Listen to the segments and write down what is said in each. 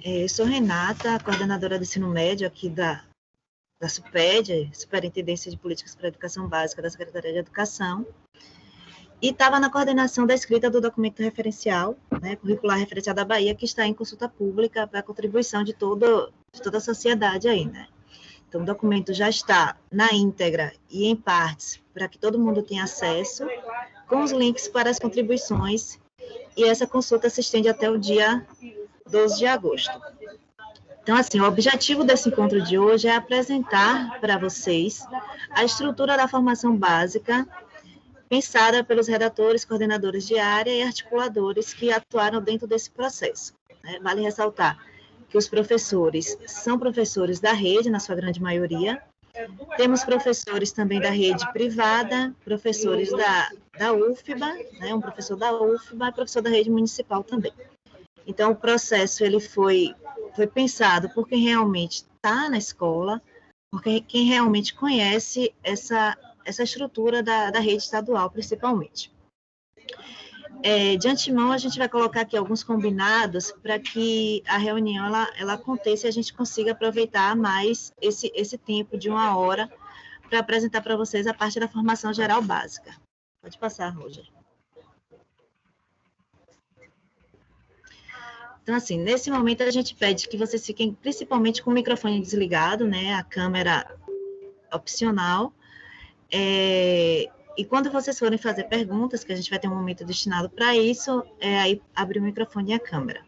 Eu sou Renata, coordenadora do ensino médio aqui da SUPED, Superintendência de Políticas para a Educação Básica da Secretaria de Educação, e estava na coordenação da escrita do documento referencial, né, curricular referencial da Bahia, que está em consulta pública para a contribuição de toda a sociedade aí, né? Então, o documento já está na íntegra e em partes, para que todo mundo tenha acesso, com os links para as contribuições, e essa consulta se estende até o dia 12 de agosto. Então, assim, o objetivo desse encontro de hoje é apresentar para vocês a estrutura da formação básica, pensada pelos redatores, coordenadores de área e articuladores que atuaram dentro desse processo. Vale ressaltar que os professores são professores da rede, na sua grande maioria. Temos professores também da rede privada, professores da UFBA, né, um professor da UFBA e professor da rede municipal também. Então, o processo ele foi pensado por quem realmente está na escola, por quem realmente conhece essa estrutura da rede estadual, principalmente. De antemão, a gente vai colocar aqui alguns combinados para que a reunião ela aconteça e a gente consiga aproveitar mais esse tempo de 1 hora para apresentar para vocês a parte da formação geral básica. Pode passar, Roger. Então, assim, nesse momento a gente pede que vocês fiquem principalmente com o microfone desligado, né, a câmera opcional, e quando vocês forem fazer perguntas, que a gente vai ter um momento destinado para isso, aí abrir o microfone e a câmera.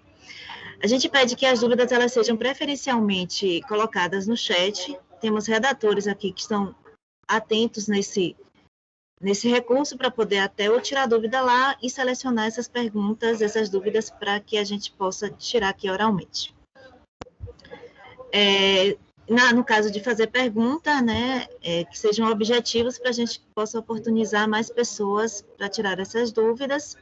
A gente pede que as dúvidas elas sejam preferencialmente colocadas no chat. Temos redatores aqui que estão atentos nesse recurso para poder até eu tirar a dúvida lá e selecionar essas perguntas, essas dúvidas, para que a gente possa tirar aqui oralmente. No caso de fazer pergunta, né, que sejam objetivos para a gente possa oportunizar mais pessoas para tirar essas dúvidas.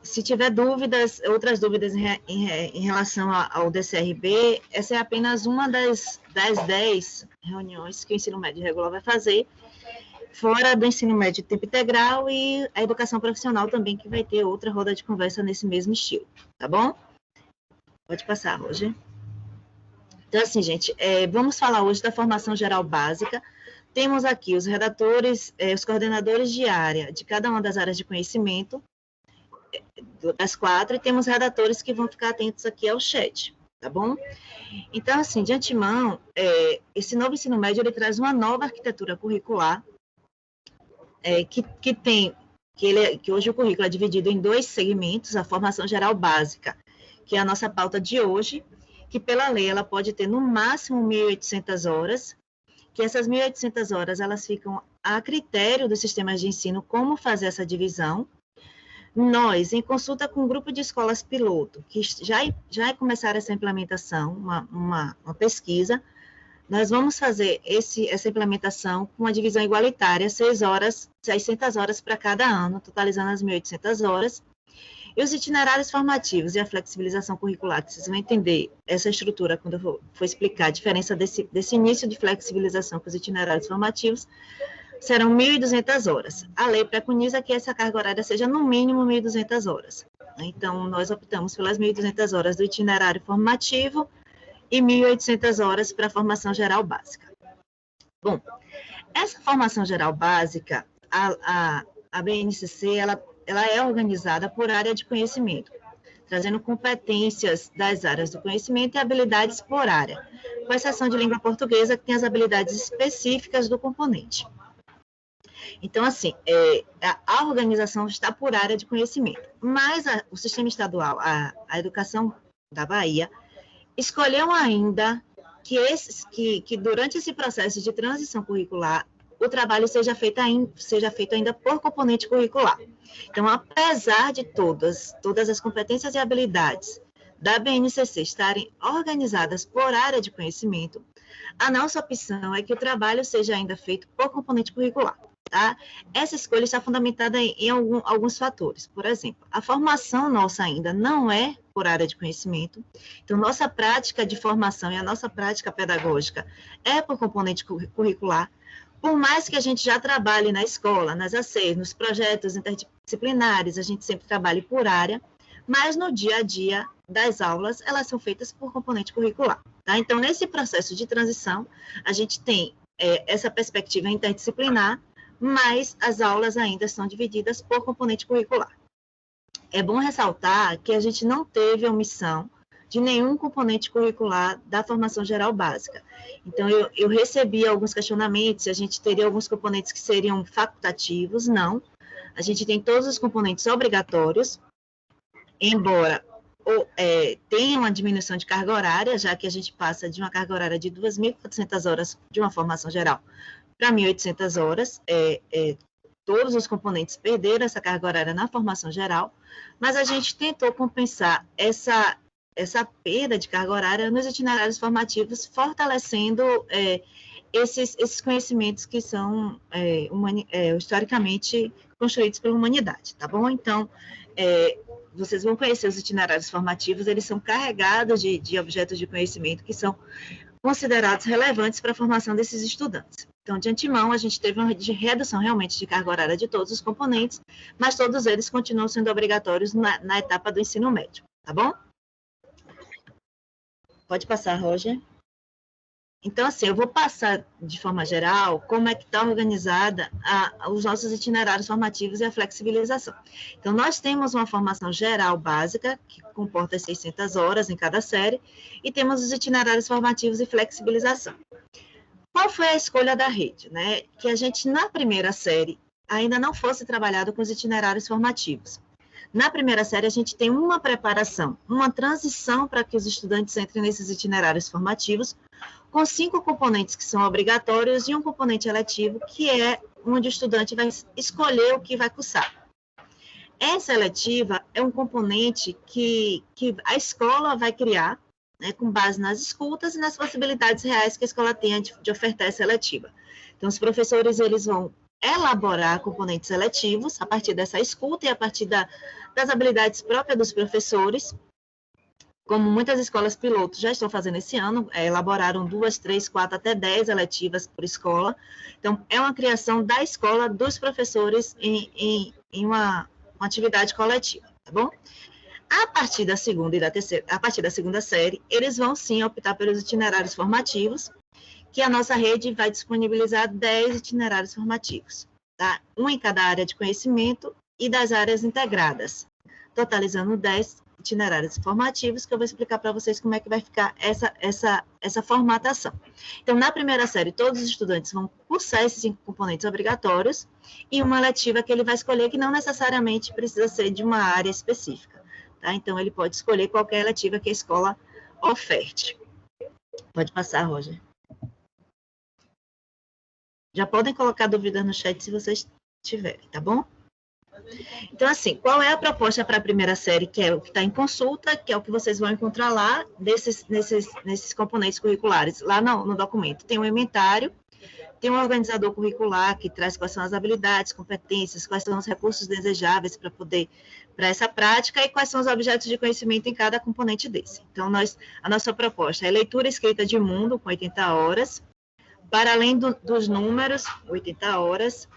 Se tiver dúvidas, outras dúvidas em relação ao DCRB, essa é apenas uma das 10 reuniões que o ensino médio regular vai fazer, fora do ensino médio de tempo integral e a educação profissional também, que vai ter outra roda de conversa nesse mesmo estilo, tá bom? Pode passar, Roger. Então, assim, gente, vamos falar hoje da formação geral básica. Temos aqui os redatores, os coordenadores de área de cada uma das áreas de conhecimento, das 4, e temos redatores que vão ficar atentos aqui ao chat, tá bom? Então, assim, de antemão, esse novo ensino médio, ele traz uma nova arquitetura curricular, que hoje o currículo é dividido em 2 segmentos, a formação geral básica, que é a nossa pauta de hoje, que pela lei ela pode ter no máximo 1.800 horas, que essas 1.800 horas elas ficam a critério dos sistemas de ensino como fazer essa divisão. Nós, em consulta com um grupo de escolas piloto, que já começaram essa implementação, uma pesquisa, nós vamos fazer essa implementação com uma divisão igualitária, 600 horas para cada ano, totalizando as 1.800 horas. E os itinerários formativos e a flexibilização curricular, que vocês vão entender essa estrutura quando eu for explicar a diferença desse início de flexibilização com os itinerários formativos, serão 1.200 horas. A lei preconiza que essa carga horária seja no mínimo 1.200 horas. Então, nós optamos pelas 1.200 horas do itinerário formativo e 1.800 horas para a formação geral básica. Bom, essa formação geral básica, a BNCC, ela é organizada por área de conhecimento, trazendo competências das áreas do conhecimento e habilidades por área, com exceção de língua portuguesa, que tem as habilidades específicas do componente. Então, assim, a organização está por área de conhecimento, mas o sistema estadual, a educação da Bahia, escolheu ainda que durante esse processo de transição curricular, o trabalho seja feito ainda por componente curricular. Então, apesar de todas as competências e habilidades da BNCC estarem organizadas por área de conhecimento, a nossa opção é que o trabalho seja ainda feito por componente curricular. Tá? Essa escolha está fundamentada em alguns fatores. Por exemplo, a formação nossa ainda não é por área de conhecimento, então nossa prática de formação e a nossa prática pedagógica é por componente curricular. Por mais que a gente já trabalhe na escola, nas ACs, nos projetos interdisciplinares, a gente sempre trabalhe por área, mas no dia a dia das aulas, elas são feitas por componente curricular. Tá? Então, nesse processo de transição, a gente tem essa perspectiva interdisciplinar, mas as aulas ainda são divididas por componente curricular. É bom ressaltar que a gente não teve omissão de nenhum componente curricular da formação geral básica. Então, eu recebi alguns questionamentos, se a gente teria alguns componentes que seriam facultativos, não. A gente tem todos os componentes obrigatórios, embora tenha uma diminuição de carga horária, já que a gente passa de uma carga horária de 2.400 horas de uma formação geral para 1.800 horas, todos os componentes perderam essa carga horária na formação geral, mas a gente tentou compensar essa perda de carga horária nos itinerários formativos, fortalecendo esses conhecimentos que são historicamente construídos pela humanidade, tá bom? Então, vocês vão conhecer os itinerários formativos, eles são carregados de objetos de conhecimento que são considerados relevantes para a formação desses estudantes. Então, de antemão, a gente teve uma redução realmente de carga horária de todos os componentes, mas todos eles continuam sendo obrigatórios na etapa do ensino médio, tá bom? Pode passar, Roger. Então, assim, eu vou passar de forma geral como é que está organizada os nossos itinerários formativos e a flexibilização. Então, nós temos uma formação geral básica, que comporta 600 horas em cada série, e temos os itinerários formativos e flexibilização. Qual foi a escolha da rede? Né? Que a gente, na primeira série, ainda não fosse trabalhado com os itinerários formativos. Na primeira série, a gente tem uma preparação, uma transição para que os estudantes entrem nesses itinerários formativos, com 5 componentes que são obrigatórios e um componente eletivo, que é onde o estudante vai escolher o que vai cursar. Essa eletiva é um componente que a escola vai criar, né, com base nas escutas e nas possibilidades reais que a escola tem de ofertar essa eletiva. Então, os professores eles vão elaborar componentes seletivos a partir dessa escuta e a partir das habilidades próprias dos professores, como muitas escolas pilotos já estão fazendo esse ano, elaboraram 2, 3, 4, até 10 eletivas por escola. Então, é uma criação da escola, dos professores em uma atividade coletiva, tá bom? A partir da segunda e da terceira, a partir da segunda série, eles vão sim optar pelos itinerários formativos, que a nossa rede vai disponibilizar 10 itinerários formativos, tá? Um em cada área de conhecimento e das áreas integradas, totalizando 10 itinerários formativos, que eu vou explicar para vocês como é que vai ficar essa formatação. Então, na primeira série, todos os estudantes vão cursar esses 5 componentes obrigatórios e uma eletiva que ele vai escolher, que não necessariamente precisa ser de uma área específica, tá? Então, ele pode escolher qualquer eletiva que a escola oferte. Pode passar, Roger. Já podem colocar dúvidas no chat se vocês tiverem, tá bom? Então, assim, qual é a proposta para a primeira série, que é o que está em consulta, que é o que vocês vão encontrar lá, nesses componentes curriculares, lá no documento. Tem um inventário, tem um organizador curricular, que traz quais são as habilidades, competências, quais são os recursos desejáveis para essa prática, e quais são os objetos de conhecimento em cada componente desse. Então, a nossa proposta é leitura escrita de mundo, com 80 horas, para além dos números, 80 horas,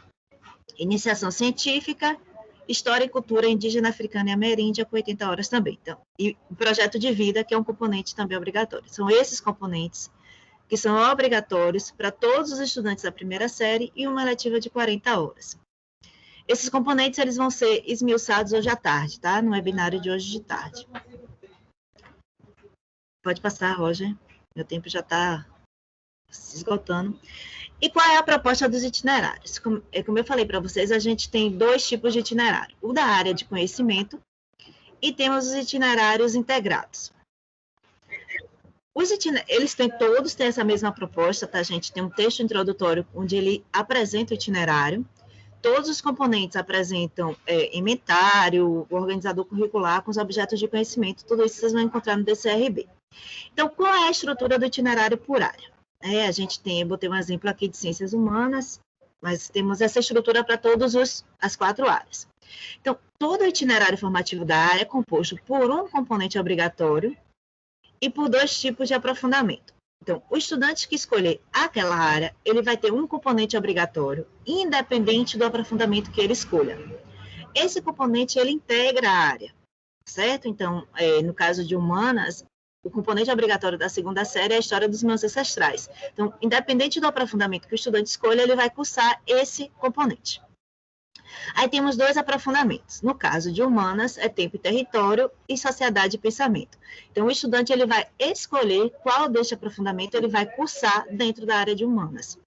iniciação científica, história e cultura indígena, africana e ameríndia, com 80 horas também. Então, e o projeto de vida, que é um componente também obrigatório. São esses componentes que são obrigatórios para todos os estudantes da primeira série e uma eletiva de 40 horas. Esses componentes eles vão ser esmiuçados hoje à tarde, tá? No webinário de hoje de tarde. Pode passar, Roger. Meu tempo já está se esgotando. E qual é a proposta dos itinerários? Como eu falei para vocês, a gente tem 2 tipos de itinerário. O da área de conhecimento e temos os itinerários integrados. Eles todos têm essa mesma proposta, tá, gente? Tem um texto introdutório onde ele apresenta o itinerário. Todos os componentes apresentam inventário, o organizador curricular com os objetos de conhecimento. Tudo isso vocês vão encontrar no DCRB. Então, qual é a estrutura do itinerário por área? Eu botei um exemplo aqui de ciências humanas, mas temos essa estrutura para todas as 4 áreas. Então, todo o itinerário formativo da área é composto por um componente obrigatório e por 2 tipos de aprofundamento. Então, o estudante que escolher aquela área, ele vai ter um componente obrigatório, independente do aprofundamento que ele escolha. Esse componente, ele integra a área. certo? Então, no caso de humanas, o componente obrigatório da segunda série é a história dos meus ancestrais. Então, independente do aprofundamento que o estudante escolha, ele vai cursar esse componente. Aí temos 2 aprofundamentos. No caso de humanas, é tempo e território e sociedade e pensamento. Então, o estudante ele vai escolher qual deste aprofundamento ele vai cursar dentro da área de humanas.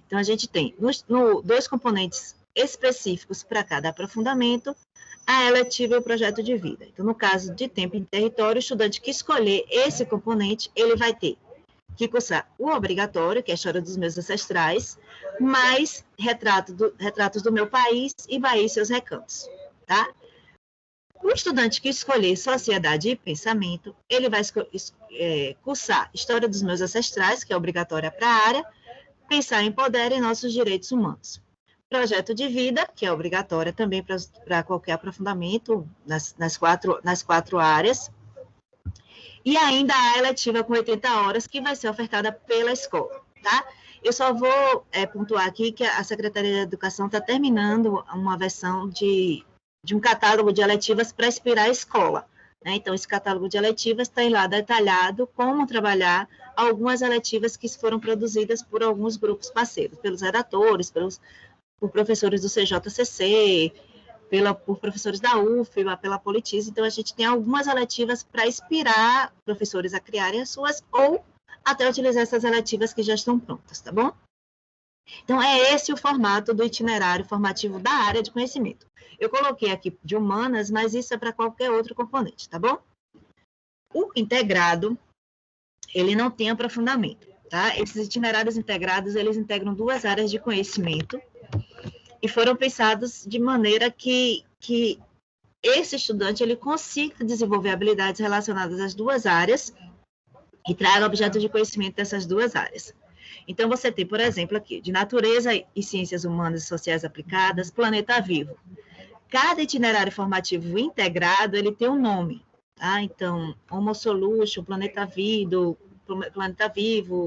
Então, a gente tem 2 componentes específicos para cada aprofundamento, a eletiva e o projeto de vida. Então, no caso de tempo e território, o estudante que escolher esse componente, ele vai ter que cursar o obrigatório, que é a história dos meus ancestrais, mais retratos do meu país e Bahia e seus recantos, tá? O estudante que escolher sociedade e pensamento, ele vai cursar história dos meus ancestrais, que é obrigatória para a área, pensar em poder e nossos direitos humanos. Projeto de vida, que é obrigatória também para qualquer aprofundamento nas quatro áreas. E ainda a eletiva com 80 horas, que vai ser ofertada pela escola, tá? Eu só vou pontuar aqui que a Secretaria de Educação está terminando uma versão de um catálogo de eletivas para inspirar a escola, né? Então, esse catálogo de eletivas tem lá detalhado como trabalhar algumas eletivas que foram produzidas por alguns grupos parceiros, pelos redatores, por professores do CJCC, por professores da UFBA, pela Politize. Então, a gente tem algumas eletivas para inspirar professores a criarem as suas ou até utilizar essas eletivas que já estão prontas, tá bom? Então, é esse o formato do itinerário formativo da área de conhecimento. Eu coloquei aqui de humanas, mas isso é para qualquer outro componente, tá bom? O integrado, ele não tem aprofundamento, tá? Esses itinerários integrados, eles integram 2 áreas de conhecimento, e foram pensados de maneira que esse estudante ele consiga desenvolver habilidades relacionadas às 2 áreas e traga objetos de conhecimento dessas 2 áreas. Então, você tem, por exemplo, aqui, de natureza e ciências humanas e sociais aplicadas, planeta vivo. Cada itinerário formativo integrado, ele tem um nome, tá? Então, Homo Solution, Planeta Vivo,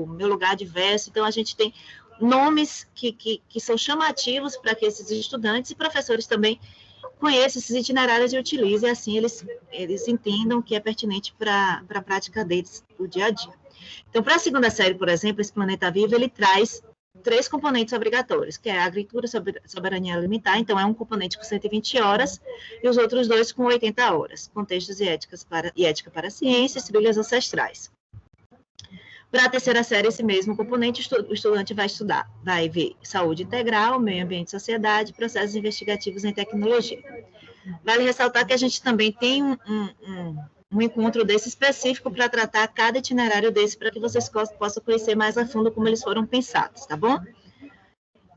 Meu Lugar Diverso. Então, a gente tem nomes que são chamativos para que esses estudantes e professores também conheçam esses itinerários e utilizem, assim eles entendam que é pertinente para a prática deles do dia a dia. Então, para a segunda série, por exemplo, esse Planeta Vivo, ele traz 3 componentes obrigatórios, que é a agricultura, soberania alimentar, então é um componente com 120 horas, e os outros 2 com 80 horas, contextos e ética para ciências, trilhas ancestrais. Para a terceira série, esse mesmo componente, o estudante vai ver saúde integral, meio ambiente e sociedade, processos investigativos em tecnologia. Vale ressaltar que a gente também tem um encontro desse específico para tratar cada itinerário desse, para que vocês possam conhecer mais a fundo como eles foram pensados, tá bom?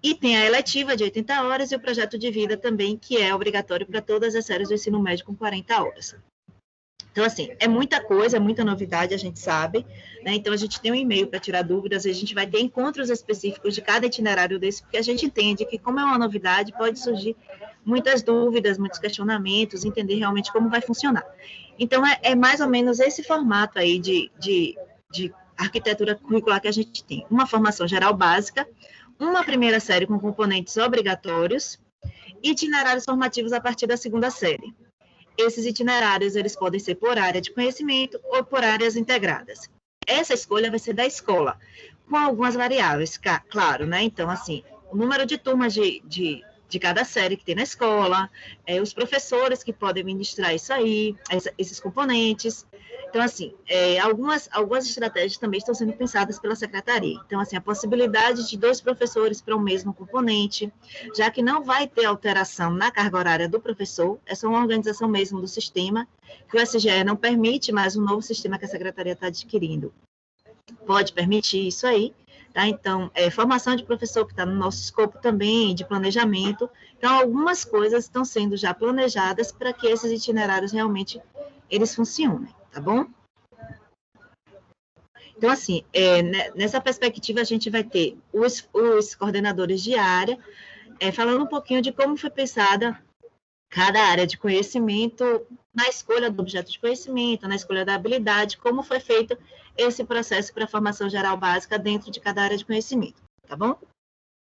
E tem a eletiva de 80 horas e o projeto de vida também, que é obrigatório para todas as séries do ensino médio com 40 horas. Então, assim, é muita coisa, é muita novidade, a gente sabe, né? Então, a gente tem um e-mail para tirar dúvidas, a gente vai ter encontros específicos de cada itinerário desse, porque a gente entende que, como é uma novidade, pode surgir muitas dúvidas, muitos questionamentos, entender realmente como vai funcionar. Então, é mais ou menos esse formato aí de arquitetura curricular que a gente tem. Uma formação geral básica, uma primeira série com componentes obrigatórios, e itinerários formativos a partir da segunda série. Esses itinerários, eles podem ser por área de conhecimento ou por áreas integradas. Essa escolha vai ser da escola, com algumas variáveis, claro, né? Então, assim, o número de turmas de cada série que tem na escola, os professores que podem ministrar isso aí, esses componentes. Então, assim, algumas estratégias também estão sendo pensadas pela secretaria. Então, assim, a possibilidade de 2 professores para o mesmo componente, já que não vai ter alteração na carga horária do professor, é só uma organização mesmo do sistema, que o SGE não permite, mas o novo sistema que a secretaria está adquirindo pode permitir isso aí. Tá? Então, formação de professor, que está no nosso escopo também, de planejamento. Então, algumas coisas estão sendo já planejadas para que esses itinerários realmente eles funcionem, tá bom? Então, assim, nessa perspectiva, a gente vai ter os coordenadores de área, falando um pouquinho de como foi pensada cada área de conhecimento na escolha do objeto de conhecimento, na escolha da habilidade, como foi feito esse processo para a formação geral básica dentro de cada área de conhecimento, tá bom?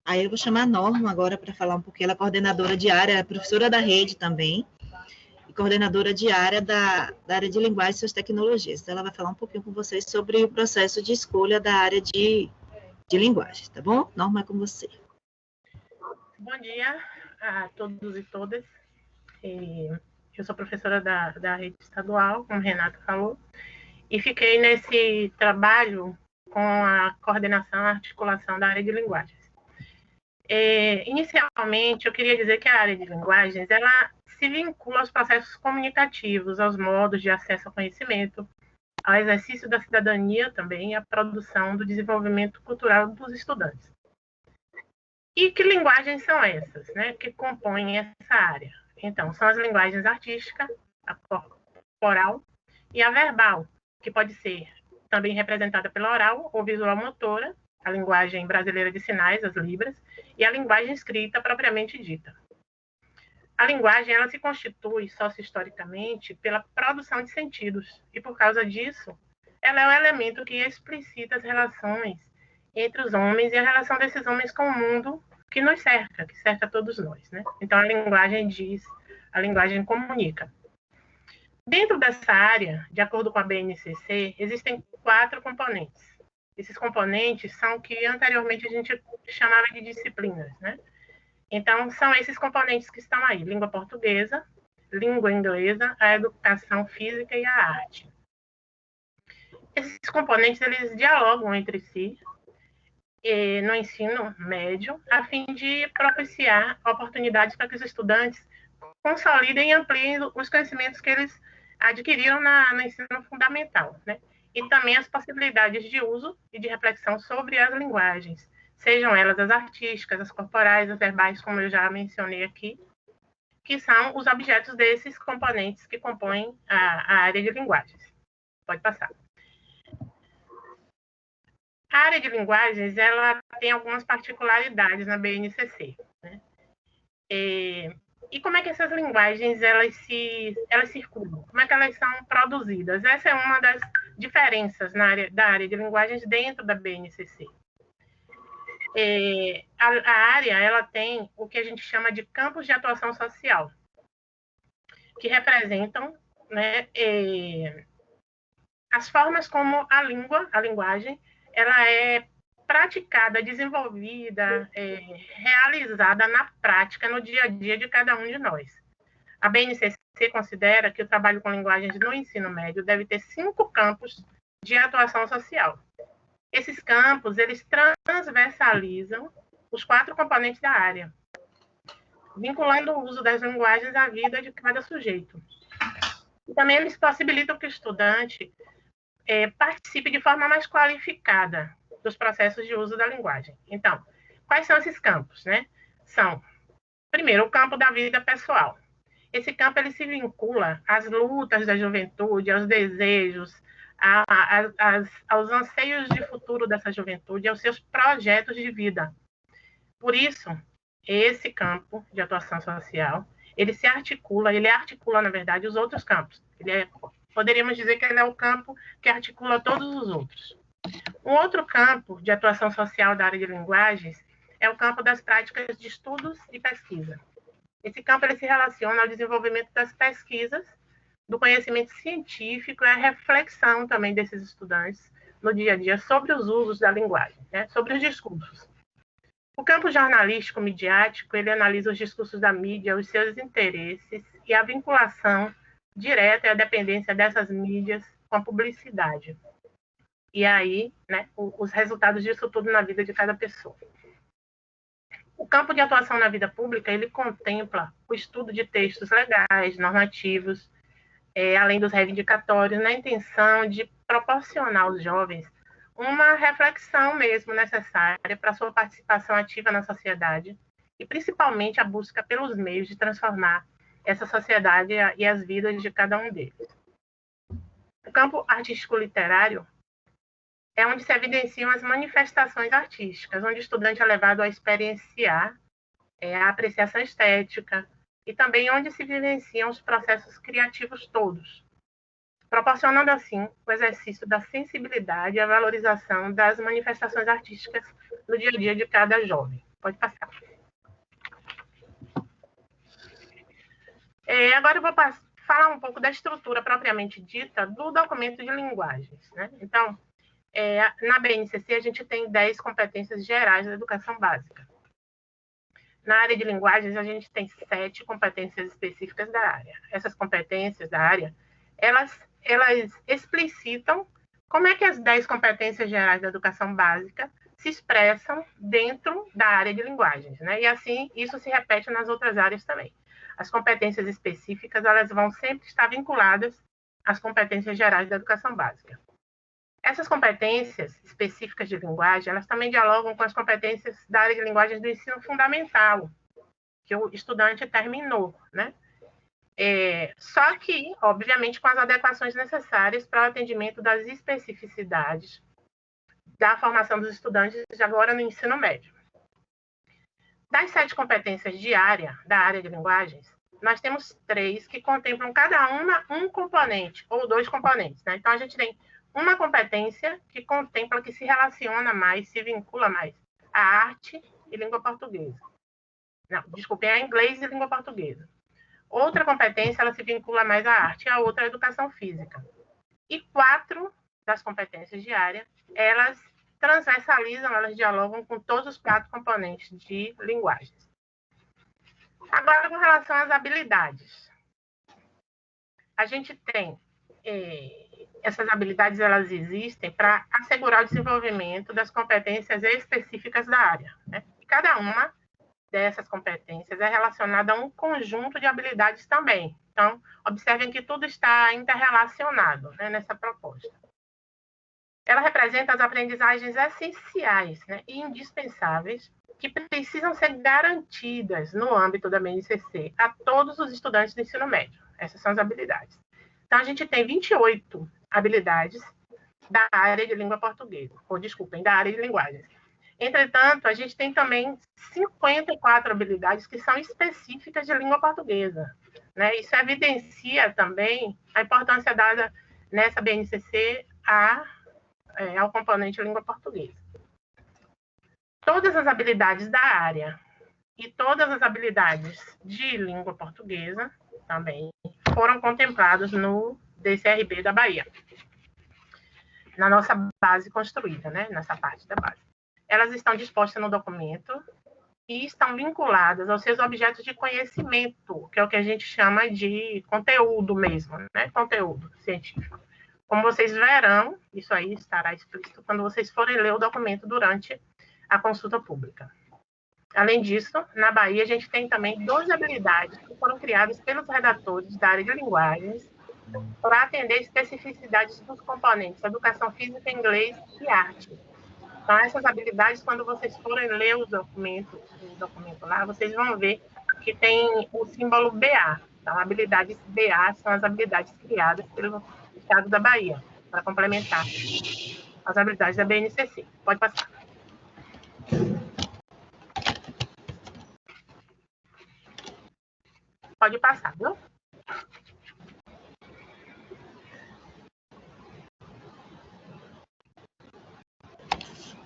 Aí eu vou chamar a Norma agora para falar um pouquinho, ela é coordenadora de área, é professora da rede também, coordenadora diária da área de linguagem e suas tecnologias. Então, ela vai falar um pouquinho com vocês sobre o processo de escolha da área de linguagem, tá bom? Norma, é com você. Bom dia a todos e todas. Eu sou professora da rede estadual, como o Renato falou, e fiquei nesse trabalho com a coordenação e articulação da área de linguagens. Inicialmente, eu queria dizer que a área de linguagens, ela se vincula aos processos comunicativos, aos modos de acesso ao conhecimento, ao exercício da cidadania também e à produção do desenvolvimento cultural dos estudantes. E que linguagens são essas, né, que compõem essa área? Então, são as linguagens artística, a corporal e a verbal, que pode ser também representada pela oral ou visual motora, a linguagem brasileira de sinais, as libras, e a linguagem escrita propriamente dita. A linguagem, ela se constitui socio-historicamente pela produção de sentidos, e por causa disso, ela é o elemento que explicita as relações entre os homens e a relação desses homens com o mundo que nos cerca, que cerca todos nós, né? Então, a linguagem diz, a linguagem comunica. Dentro dessa área, de acordo com a BNCC, existem 4 componentes. Esses componentes são o que anteriormente a gente chamava de disciplinas, né? Então, são esses componentes que estão aí: língua portuguesa, língua inglesa, a educação física e a arte. Esses componentes, eles dialogam entre si no ensino médio, a fim de propiciar oportunidades para que os estudantes consolidem e ampliem os conhecimentos que eles adquiriram no ensino fundamental, né? E também as possibilidades de uso e de reflexão sobre as linguagens, sejam elas as artísticas, as corporais, as verbais, como eu já mencionei aqui, que são os objetos desses componentes que compõem a área de linguagens. Pode passar. A área de linguagens, ela tem algumas particularidades na BNCC, né? E como é que essas linguagens, elas circulam? Como é que elas são produzidas? Essa é uma das diferenças da área de linguagens dentro da BNCC. A área, ela tem o que a gente chama de campos de atuação social, que representam, né, as formas como a linguagem, ela é praticada, desenvolvida, realizada na prática, no dia a dia de cada um de nós. A BNCC considera que o trabalho com linguagens no ensino médio deve ter 5 campos de atuação social. Esses campos, eles transversalizam os 4 componentes da área, vinculando o uso das linguagens à vida de cada sujeito. E também eles possibilitam que o estudante participe de forma mais qualificada dos processos de uso da linguagem. Então, quais são esses campos, né? São, primeiro, o campo da vida pessoal. Esse campo, ele se vincula às lutas da juventude, aos desejos, aos anseios de futuro dessa juventude, aos seus projetos de vida. Por isso, esse campo de atuação social, ele articula, na verdade, os outros campos. Poderíamos dizer que ele é o campo que articula todos os outros. Um outro campo de atuação social da área de linguagens é o campo das práticas de estudos e pesquisa. Esse campo, ele se relaciona ao desenvolvimento das pesquisas, do conhecimento científico e a reflexão também desses estudantes no dia a dia sobre os usos da linguagem, né? Sobre os discursos. O campo jornalístico midiático, ele analisa os discursos da mídia, os seus interesses e a vinculação direta e a dependência dessas mídias com a publicidade. E aí, né, os resultados disso tudo na vida de cada pessoa. O campo de atuação na vida pública, ele contempla o estudo de textos legais, normativos, além dos reivindicatórios, na intenção de proporcionar aos jovens uma reflexão mesmo necessária para a sua participação ativa na sociedade e, principalmente, a busca pelos meios de transformar essa sociedade e as vidas de cada um deles. O campo artístico-literário é onde se evidenciam as manifestações artísticas, onde o estudante é levado a experienciar a apreciação estética e também onde se vivenciam os processos criativos todos, proporcionando, assim, o exercício da sensibilidade e a valorização das manifestações artísticas no dia a dia de cada jovem. Pode passar. Agora eu vou falar um pouco da estrutura propriamente dita do documento de linguagens, né? Então, na BNCC, a gente tem 10 competências gerais da educação básica. Na área de linguagens, a gente tem 7 competências específicas da área. Essas competências da área, elas explicitam como é que as 10 competências gerais da educação básica se expressam dentro da área de linguagens, né? E assim, isso se repete nas outras áreas também. As competências específicas, elas vão sempre estar vinculadas às competências gerais da educação básica. Essas competências específicas de linguagem, elas também dialogam com as competências da área de linguagens do ensino fundamental, que o estudante terminou, né? Só que, obviamente, com as adequações necessárias para o atendimento das especificidades da formação dos estudantes agora no ensino médio. Das 7 competências de área, da área de linguagens, nós temos 3 que contemplam cada uma um componente, ou 2 componentes, né? Então, a gente tem uma competência que contempla, que se relaciona mais, se vincula mais à arte e língua portuguesa. Não, desculpem, a inglês e língua portuguesa. Outra competência, ela se vincula mais à arte, e a outra à educação física. E 4 das competências de área, elas transversalizam, elas dialogam com todos os 4 componentes de linguagens. Agora, com relação às habilidades. A gente tem essas habilidades, elas existem para assegurar o desenvolvimento das competências específicas da área, né? E cada uma dessas competências é relacionada a um conjunto de habilidades também. Então, observem que tudo está interrelacionado, né, nessa proposta. Ela representa as aprendizagens essenciais, né, e indispensáveis que precisam ser garantidas no âmbito da BNCC a todos os estudantes do ensino médio. Essas são as habilidades. Então, a gente tem 28 habilidades da área de língua portuguesa, ou desculpem, da área de linguagens. Entretanto, a gente tem também 54 habilidades que são específicas de língua portuguesa, né? Isso evidencia também a importância dada nessa BNCC ao componente de língua portuguesa. Todas as habilidades da área e todas as habilidades de língua portuguesa também foram contemplados no DCRB da Bahia, na nossa base construída, né? Nessa parte da base. Elas estão dispostas no documento e estão vinculadas aos seus objetos de conhecimento, que é o que a gente chama de conteúdo mesmo, né? Conteúdo científico. Como vocês verão, isso aí estará explícito quando vocês forem ler o documento durante a consulta pública. Além disso, na Bahia, a gente tem também 12 habilidades que foram criadas pelos redatores da área de linguagens para atender especificidades dos componentes educação física, inglês e arte. Então, essas habilidades, quando vocês forem ler o documento lá, vocês vão ver que tem o símbolo BA. Então, habilidades BA são as habilidades criadas pelo Estado da Bahia, para complementar as habilidades da BNCC. Pode passar. Pode passar, viu?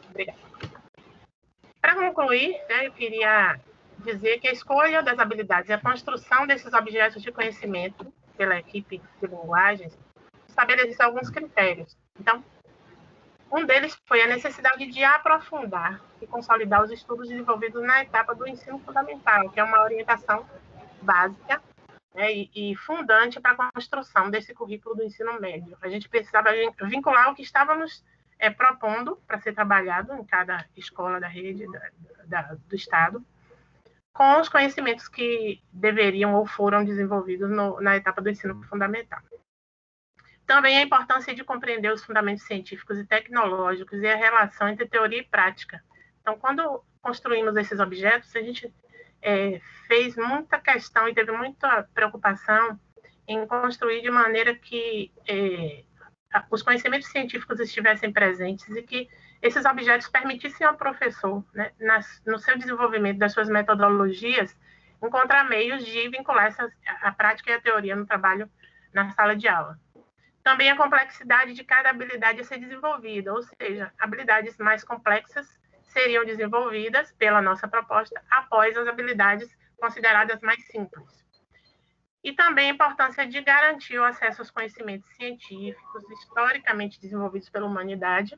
Obrigada. Para concluir, né, eu queria dizer que a escolha das habilidades e a construção desses objetos de conhecimento pela equipe de linguagens estabeleceu alguns critérios. Então, um deles foi a necessidade de aprofundar e consolidar os estudos desenvolvidos na etapa do ensino fundamental, que é uma orientação básica, né, e fundante para a construção desse currículo do ensino médio. A gente precisava vincular o que estávamos propondo para ser trabalhado em cada escola da rede do Estado, com os conhecimentos que deveriam ou foram desenvolvidos na etapa do ensino fundamental. Também a importância de compreender os fundamentos científicos e tecnológicos e a relação entre teoria e prática. Então, quando construímos esses objetos, a gente fez muita questão e teve muita preocupação em construir de maneira que os conhecimentos científicos estivessem presentes e que esses objetos permitissem ao professor, né, no seu desenvolvimento das suas metodologias, encontrar meios de vincular a prática e a teoria no trabalho na sala de aula. Também a complexidade de cada habilidade a ser desenvolvida, ou seja, habilidades mais complexas seriam desenvolvidas pela nossa proposta após as habilidades consideradas mais simples. e também a importância de garantir o acesso aos conhecimentos científicos historicamente desenvolvidos pela humanidade.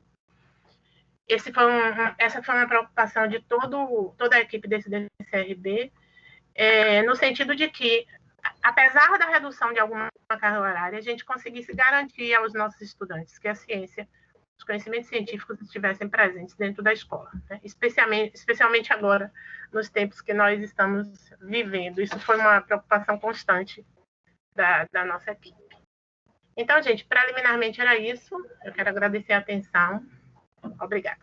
Essa foi uma preocupação de toda a equipe desse DCRB, no sentido de que, apesar da redução de alguma carga horária, a gente conseguisse garantir aos nossos estudantes que a ciência, os conhecimentos científicos estivessem presentes dentro da escola, né? especialmente agora, nos tempos que nós estamos vivendo. Isso foi uma preocupação constante da nossa equipe. Então, gente, preliminarmente era isso. Eu quero agradecer a atenção. Obrigada.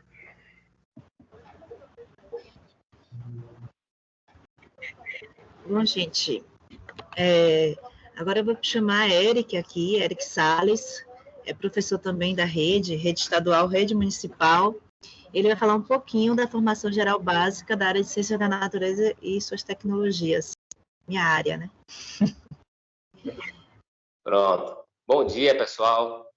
Bom, gente, agora eu vou chamar a Eric aqui, Eric Salles, é professor também da rede estadual, rede municipal. Ele vai falar um pouquinho da formação geral básica da área de ciência da natureza e suas tecnologias. Minha área, né? Pronto. Bom dia, pessoal.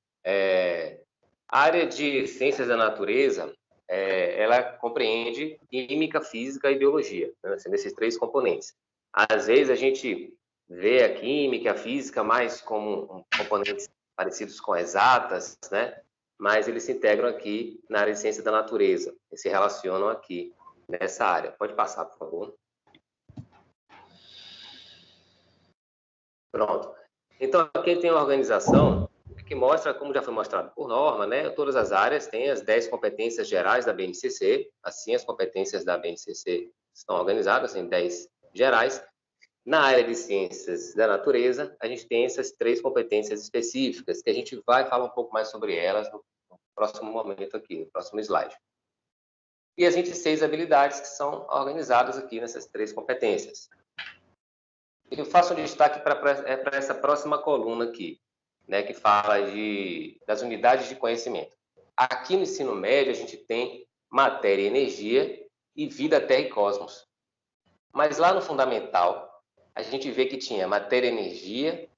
A área de ciências da natureza, ela compreende química, física e biologia, né, sendo esses três componentes. Às vezes a gente vê a química e a física mais como componentes parecidos com exatas, né? Mas eles se integram aqui na área de ciência da natureza, e se relacionam aqui nessa área. Pode passar, por favor. Pronto. Então, aqui tem uma organização que mostra, como já foi mostrado por norma, né? Todas as áreas têm as 10 competências gerais da BNCC, assim as competências da BNCC estão organizadas em 10 gerais. Na área de ciências da natureza, a gente tem essas 3 competências específicas, que a gente vai falar um pouco mais sobre elas no próximo momento aqui, no próximo slide. E as 26 habilidades que são organizadas aqui nessas 3 competências. Eu faço um destaque para essa próxima coluna aqui, né, que fala das unidades de conhecimento. Aqui no ensino médio, a gente tem matéria e energia e vida, terra e cosmos. Mas lá no fundamental, a gente vê que tinha matéria e energia,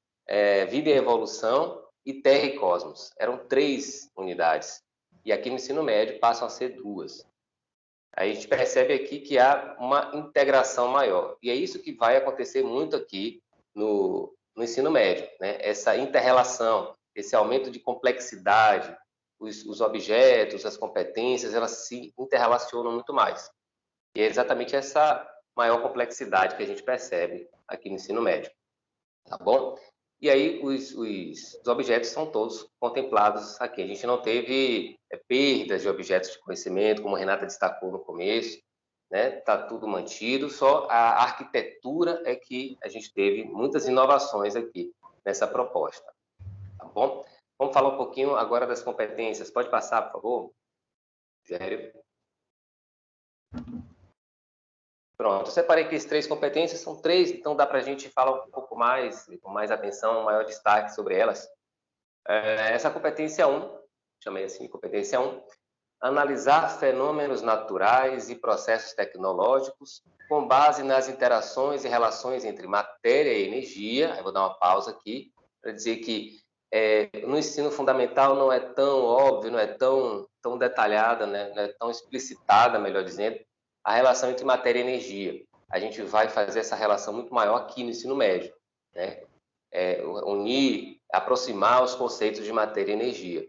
vida e evolução e terra e cosmos. Eram 3 unidades. E aqui no ensino médio passam a ser 2. Aí a gente percebe aqui que há uma integração maior. E é isso que vai acontecer muito aqui no ensino médio, né? Essa inter-relação, esse aumento de complexidade, os objetos, as competências, elas se interrelacionam muito mais. E é exatamente essa maior complexidade que a gente percebe aqui no ensino médio. Tá bom? E aí os objetos são todos contemplados aqui. A gente não teve perdas de objetos de conhecimento, como a Renata destacou no começo, né? Tá tudo mantido, só a arquitetura é que a gente teve muitas inovações aqui nessa proposta. Tá bom? Vamos falar um pouquinho agora das competências. Pode passar, por favor? Sério? Pronto, eu separei aqui as 3 competências, são 3, então dá para a gente falar um pouco mais, com mais atenção, maior destaque sobre elas. Essa competência 1, chamei assim de competência 1, analisar fenômenos naturais e processos tecnológicos com base nas interações e relações entre matéria e energia. Eu vou dar uma pausa aqui para dizer que no ensino fundamental não é tão óbvio, não é tão detalhada, né? Não é tão explicitada, melhor dizendo, a relação entre matéria e energia. A gente vai fazer essa relação muito maior aqui no ensino médio, né? Unir, aproximar os conceitos de matéria e energia.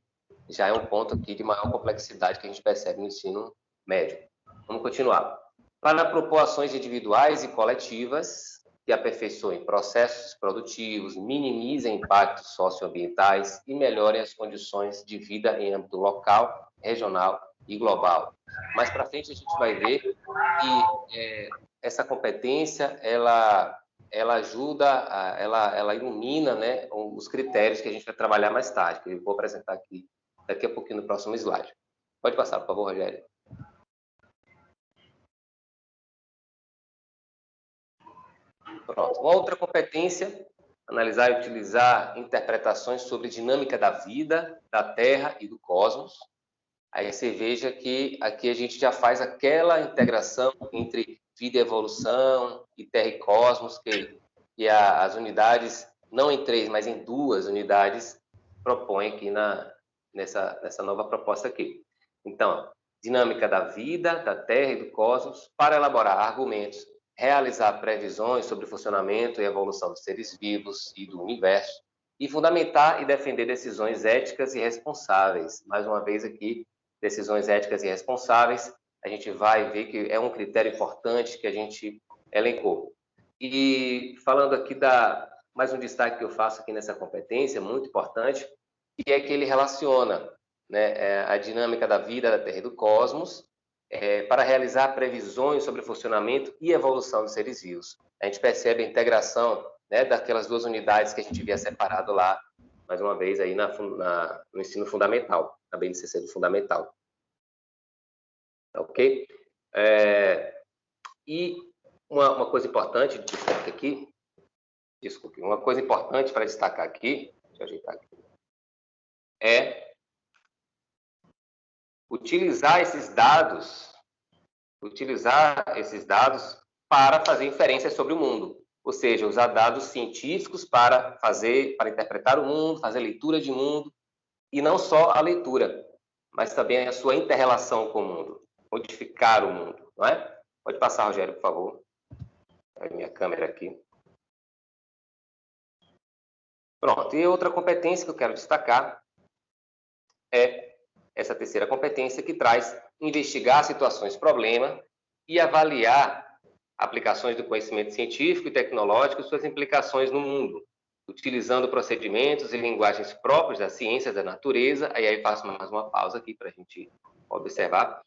Já é um ponto aqui de maior complexidade que a gente percebe no ensino médio. Vamos continuar. Para propor ações individuais e coletivas que aperfeiçoem processos produtivos, minimizem impactos socioambientais e melhorem as condições de vida em âmbito local, regional e global. Mais para frente a gente vai ver que essa competência ela ajuda, ela ilumina, né, os critérios que a gente vai trabalhar mais tarde, que eu vou apresentar aqui daqui a pouquinho no próximo slide. Pode passar, por favor, Rogério. Pronto. Uma outra competência, analisar e utilizar interpretações sobre dinâmica da vida, da Terra e do cosmos. Aí você veja que aqui a gente já faz aquela integração entre vida e evolução, e terra e cosmos, que as unidades, não em 3, mas em 2 unidades, propõem aqui nessa nova proposta aqui. Então, dinâmica da vida, da terra e do cosmos, para elaborar argumentos realizar previsões sobre o funcionamento e evolução dos seres vivos e do universo, e fundamentar e defender decisões éticas e responsáveis. Mais uma vez aqui, decisões éticas e responsáveis, a gente vai ver que é um critério importante que a gente elencou. E falando aqui mais um destaque que eu faço aqui nessa competência, muito importante, que é que ele relaciona, né, a dinâmica da vida, da Terra e do cosmos, para realizar previsões sobre o funcionamento e evolução dos seres vivos. A gente percebe a integração, né, daquelas duas unidades que a gente havia separado lá, mais uma vez, aí no ensino fundamental, na BNCC do fundamental. Ok? E uma coisa importante de destaque aqui, desculpe, uma coisa importante para destacar aqui, deixa eu ajeitar aqui, é utilizar esses dados para fazer inferências sobre o mundo. Ou seja, usar dados científicos para interpretar o mundo, fazer leitura de mundo, e não só a leitura, mas também a sua inter-relação com o mundo, modificar o mundo, não é? Pode passar, Rogério, por favor. A minha câmera aqui. Pronto, e outra competência que eu quero destacar é essa terceira competência que traz investigar situações problema e avaliar aplicações do conhecimento científico e tecnológico e suas implicações no mundo, utilizando procedimentos e linguagens próprios das ciências da natureza. Aí faço mais uma pausa aqui para a gente observar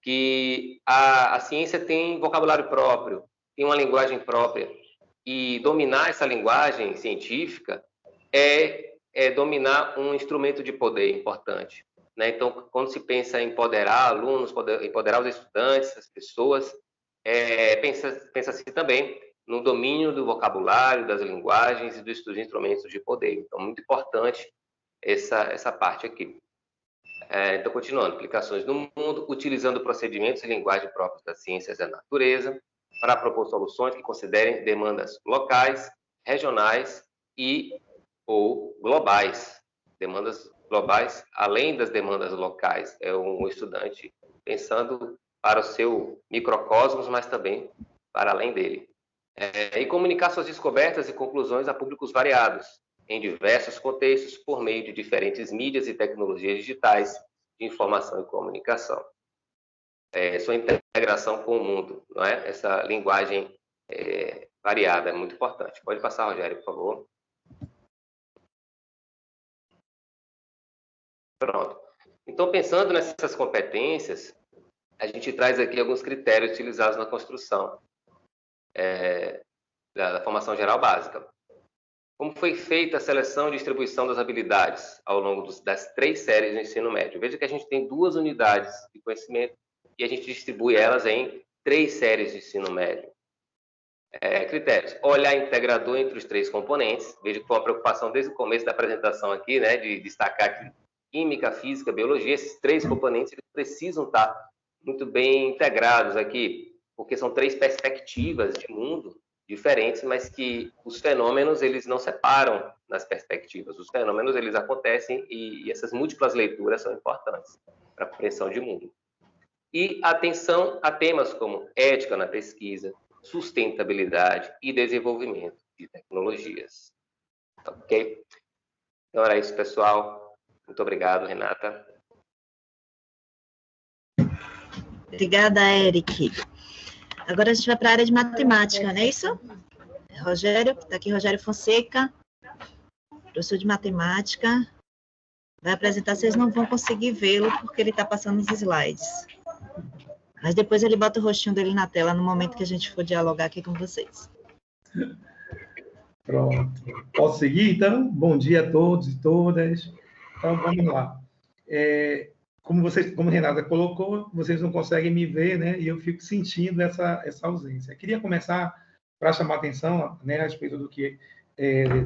que a ciência tem vocabulário próprio, tem uma linguagem própria, e dominar essa linguagem científica é dominar um instrumento de poder importante, né? Então, quando se pensa em empoderar alunos, empoderar os estudantes, as pessoas, pensa-se também no domínio do vocabulário, das linguagens e dos instrumentos de poder. Então, muito importante essa parte aqui. Então, continuando, aplicações no mundo, utilizando procedimentos e linguagem próprios das ciências da natureza para propor soluções que considerem demandas locais, regionais ou globais. Demandas globais, além das demandas locais. É um estudante pensando para o seu microcosmos, mas também para além dele. E comunicar suas descobertas e conclusões a públicos variados, em diversos contextos, por meio de diferentes mídias e tecnologias digitais de informação e comunicação. Sua integração com o mundo, não é? Essa linguagem variada é muito importante. Pode passar, Rogério, por favor. Pronto. Então, pensando nessas competências, a gente traz aqui alguns critérios utilizados na construção da formação geral básica. Como foi feita a seleção e distribuição das habilidades ao longo das 3 séries do ensino médio? Veja que a gente tem 2 unidades de conhecimento e a gente distribui elas em 3 séries de ensino médio. Critérios. Olhar integrador entre os 3 componentes. Veja que foi uma preocupação desde o começo da apresentação aqui, né, de destacar que química, física, biologia, esses 3 componentes eles precisam estar muito bem integrados aqui, porque são 3 perspectivas de mundo diferentes, mas que os fenômenos eles não separam nas perspectivas. Os fenômenos eles acontecem e essas múltiplas leituras são importantes para a compreensão de mundo. E atenção a temas como ética na pesquisa, sustentabilidade e desenvolvimento de tecnologias. Ok? Então era isso, pessoal. Muito obrigado, Renata. Obrigada, Eric. Agora a gente vai para a área de matemática, não é isso? Rogério, está aqui Rogério Fonseca, professor de matemática, vai apresentar, vocês não vão conseguir vê-lo porque ele está passando os slides. Mas depois ele bota o rostinho dele na tela no momento que a gente for dialogar aqui com vocês. Pronto. Posso seguir, então? Bom dia a todos e todas. Então, vamos lá. Como a Renata colocou, vocês não conseguem me ver, né? E eu fico sentindo essa ausência. Eu queria começar para chamar a atenção, né, a respeito do que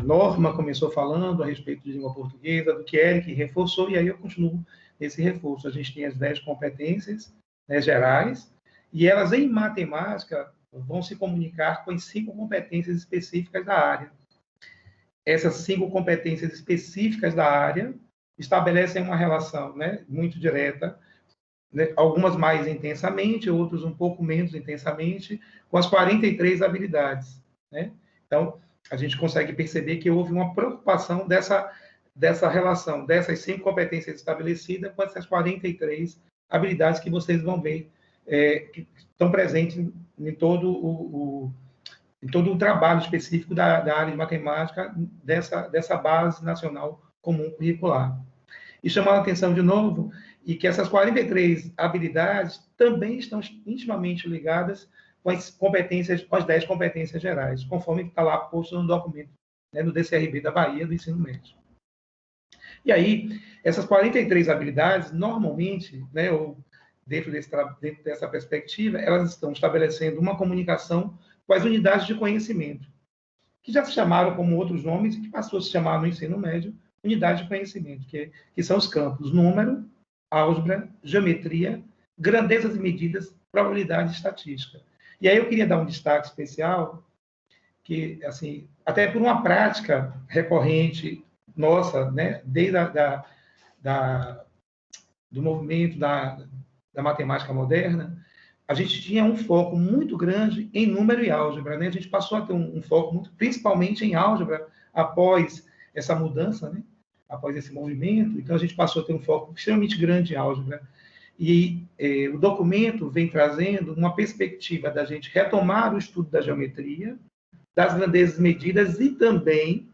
Norma começou falando, a respeito de língua portuguesa, do que Eric reforçou, e aí eu continuo nesse reforço. A gente tem as 10 competências, né, gerais, e elas, em matemática, vão se comunicar com as 5 competências específicas da área. Essas 5 competências específicas da área estabelecem uma relação, né, muito direta né, algumas mais intensamente, outros um pouco menos intensamente, com as 43 habilidades, né? Então, a gente consegue perceber que houve uma preocupação dessa relação, dessas 5 competências estabelecidas com essas 43 habilidades que vocês vão ver que estão presentes em todo o trabalho específico da área de matemática dessa base nacional comum curricular. E chamar a atenção de novo, e que essas 43 habilidades também estão intimamente ligadas com as competências, com as 10 competências gerais, conforme está lá posto no documento, né, no DCRB da Bahia do ensino médio. E aí, essas 43 habilidades, normalmente, né, ou dentro dessa perspectiva, elas estão estabelecendo uma comunicação com as unidades de conhecimento, que já se chamaram como outros nomes e que passou a se chamar no ensino médio unidade de conhecimento, que são os campos número, álgebra, geometria, grandezas e medidas, probabilidade e estatística. E aí eu queria dar um destaque especial, que, assim, até por uma prática recorrente nossa, né, desde do movimento da matemática moderna, a gente tinha um foco muito grande em número e álgebra, né? A gente passou a ter um foco muito, principalmente em álgebra, após essa mudança, né? Após esse movimento. Então, a gente passou a ter um foco extremamente grande em álgebra. E o documento vem trazendo uma perspectiva da gente retomar o estudo da geometria, das grandezas medidas e também,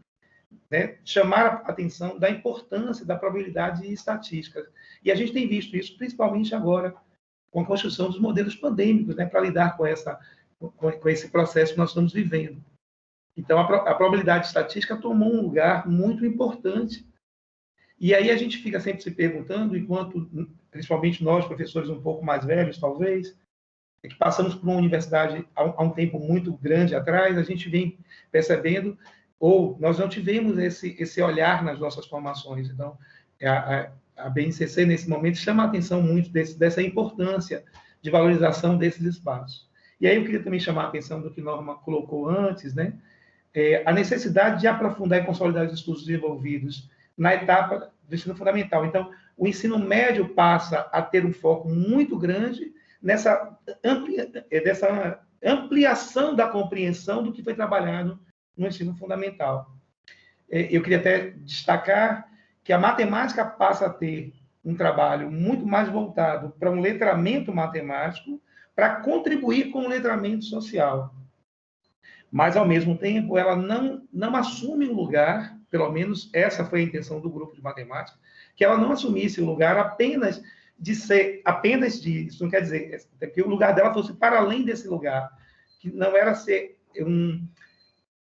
né, chamar a atenção da importância da probabilidade e estatística. E a gente tem visto isso principalmente agora, com a construção dos modelos pandêmicos, né, para lidar com esse processo que nós estamos vivendo. Então, a probabilidade estatística tomou um lugar muito importante. E aí a gente fica sempre se perguntando, enquanto, principalmente nós, professores um pouco mais velhos, talvez, que passamos por uma universidade há um tempo muito grande atrás, a gente vem percebendo, ou nós não tivemos esse olhar nas nossas formações. Então, a BNCC, nesse momento, chama a atenção muito dessa importância de valorização desses espaços. E aí eu queria também chamar a atenção do que Norma colocou antes, né? A necessidade de aprofundar e consolidar os estudos desenvolvidos na etapa do ensino fundamental. Então, o ensino médio passa a ter um foco muito grande dessa ampliação da compreensão do que foi trabalhado no ensino fundamental. Eu queria até destacar que a matemática passa a ter um trabalho muito mais voltado para um letramento matemático, para contribuir com o letramento social. Mas, ao mesmo tempo, ela não assume um lugar, pelo menos essa foi a intenção do grupo de matemática, que ela não assumisse o lugar apenas disso, não quer dizer que o lugar dela fosse para além desse lugar, que não era ser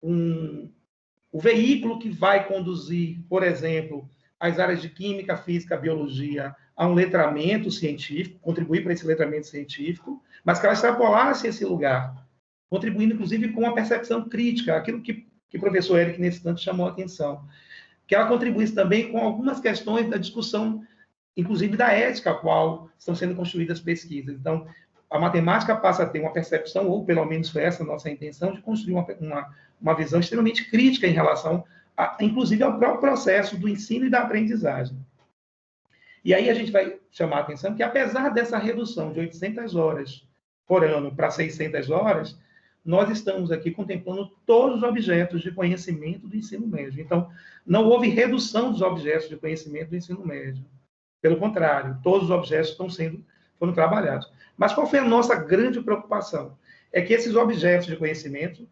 o veículo que vai conduzir, por exemplo, as áreas de química, física, biologia, a um letramento científico, contribuir para esse letramento científico, mas que ela extrapolasse esse lugar, contribuindo, inclusive, com uma percepção crítica, aquilo que o professor Eric, nesse tanto, chamou a atenção. Que ela contribuísse também com algumas questões da discussão, inclusive da ética, a qual estão sendo construídas pesquisas. Então, a matemática passa a ter uma percepção, ou pelo menos foi essa a nossa intenção, de construir uma visão extremamente crítica em relação, inclusive, ao próprio processo do ensino e da aprendizagem. E aí a gente vai chamar a atenção que, apesar dessa redução de 800 horas por ano para 600 horas, nós estamos aqui contemplando todos os objetos de conhecimento do ensino médio. Então, não houve redução dos objetos de conhecimento do ensino médio. Pelo contrário, todos os objetos foram trabalhados. Mas qual foi a nossa grande preocupação? É que esses objetos de conhecimento